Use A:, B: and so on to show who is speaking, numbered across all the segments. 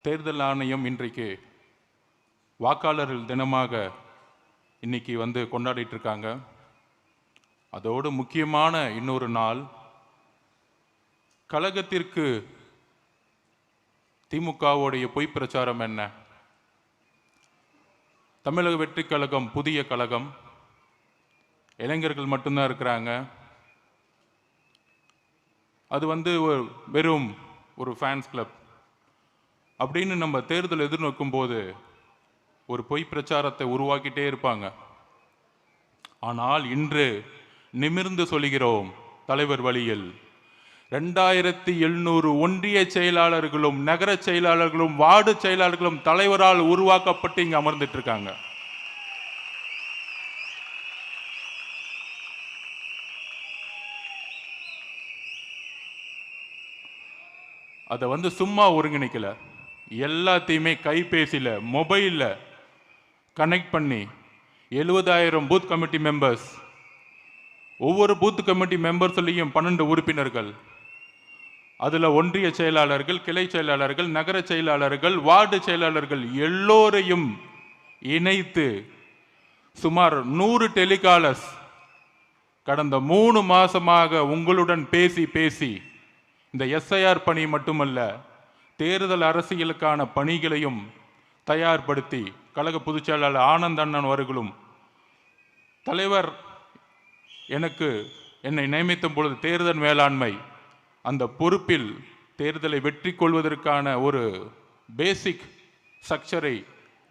A: தேர்தல் ஆணையம் இன்றைக்கு வாக்காளர்கள் தினமாக இன்னைக்கு கொண்டாடிட்டு இருக்காங்க. அதோடு முக்கியமான இன்னொரு நாள், கழகத்திற்கு திமுகவுடைய பொய் பிரச்சாரம் என்ன? தமிழக வெற்றி கழகம் புதிய கழகம், இளைஞர்கள் மட்டும்தான் இருக்கிறாங்க. அது வெறும் ஒரு ஃபேன்ஸ் கிளப் அப்படின்னு நம்ம தேர்தல் எதிர்நோக்கும் போது ஒரு பொய் பிரச்சாரத்தை உருவாக்கிட்டே இருப்பாங்க. ஆனால் இன்று நிமிர்ந்து சொல்கிறோம், தலைவர் வழியில் 2700 ஒன்றிய செயலாளர்களும் நகர செயலாளர்களும் வார்டு செயலாளர்களும் தலைவரால் உருவாக்கப்பட்டு இங்கு அமர்ந்துட்டு இருக்காங்க. அதை சும்மா ஒருங்கிணைக்கல, எல்லாத்தையுமே கைபேசியில் மொபைலில் கனெக்ட் பண்ணி 70,000 பூத் கமிட்டி மெம்பர்ஸ், ஒவ்வொரு பூத் கமிட்டி மெம்பர்ஸ்லையும் 12 உறுப்பினர்கள், அதில் ஒன்றிய செயலாளர்கள், கிளை செயலாளர்கள், நகர செயலாளர்கள், வார்டு செயலாளர்கள் எல்லோரையும் இணைத்து சுமார் 100 டெலிகாலர்ஸ் கடந்த 3 மாசமாக உங்களுடன் பேசி பேசி இந்த எஸ்ஐஆர் பணி மட்டுமல்ல, தேர்தல் அரசியலுக்கான பணிகளையும் தயார்படுத்தி கழக பொதுச் செயலாளர் ஆனந்த் அண்ணன் அவர்களும் தலைவர் என்னை நியமித்த பொழுது தேர்தல் மேலாண்மை அந்த பொறுப்பில் தேர்தலை வெற்றி கொள்வதற்கான ஒரு பேசிக் ஸ்ட்ரக்சரை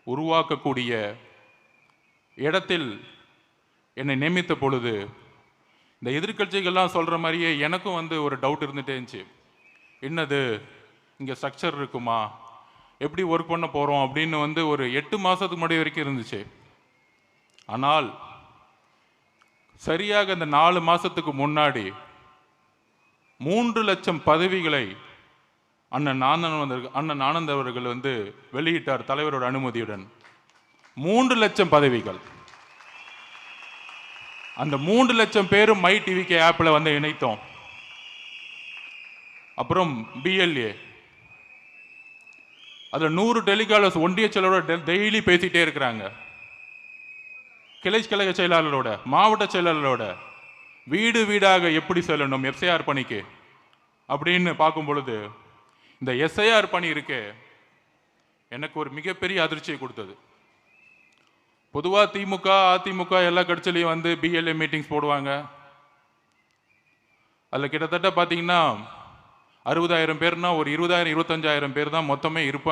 A: உருவாக்கக்கூடிய இடத்தில் என்னை நியமித்த பொழுது இந்த எதிர்கட்சிகள்லாம் சொல்கிற மாதிரியே எனக்கும் ஒரு டவுட் இருந்துகிட்டே இருந்துச்சு. என்னது, இங்கே ஸ்ட்ரக்சர் இருக்குமா, எப்படி ஒர்க் பண்ண போகிறோம் அப்படின்னு ஒரு 8 மாதத்துக்கு முன்னாடி வரைக்கும் இருந்துச்சு. ஆனால் சரியாக இந்த 4 மாதத்துக்கு முன்னாடி 3 லட்சம் பதவிகளை அண்ணன் ஆனந்த் அவர்கள் வெளியிட்டார் தலைவரோட அனுமதியுடன். 3 லட்சம் பதவிகள். அந்த 3 லட்சம் பேரும் மை டிவிகே ஆப்பில் இணைத்தோம். அப்புறம் பிஎல்ஏ, அதில் 100 டெலிகாலர்ஸ் ஒன்றிய செயலாளரோட டெய்லி பேசிகிட்டே இருக்கிறாங்க. கிளை கழக செயலாளரோட, மாவட்ட செயலாளரோட வீடு வீடாக எப்படி செல்லணும் எஸ்ஐஆர் பணிக்கு அப்படின்னு பார்க்கும் பொழுது இந்த எஸ்ஐஆர் பணி இருக்கே எனக்கு ஒரு மிகப்பெரிய அதிர்ச்சியை கொடுத்தது. பொதுவாக திமுக அதிமுக எல்லா கட்சியிலையும் பிஎல்ஏ மீட்டிங்ஸ் போடுவாங்க. அதில் கிட்டத்தட்ட பார்த்தீங்கன்னா 60,000 பேர்னா ஒரு 20,000 25,000 பேர் தான் மொத்தமே இருப்பாங்க.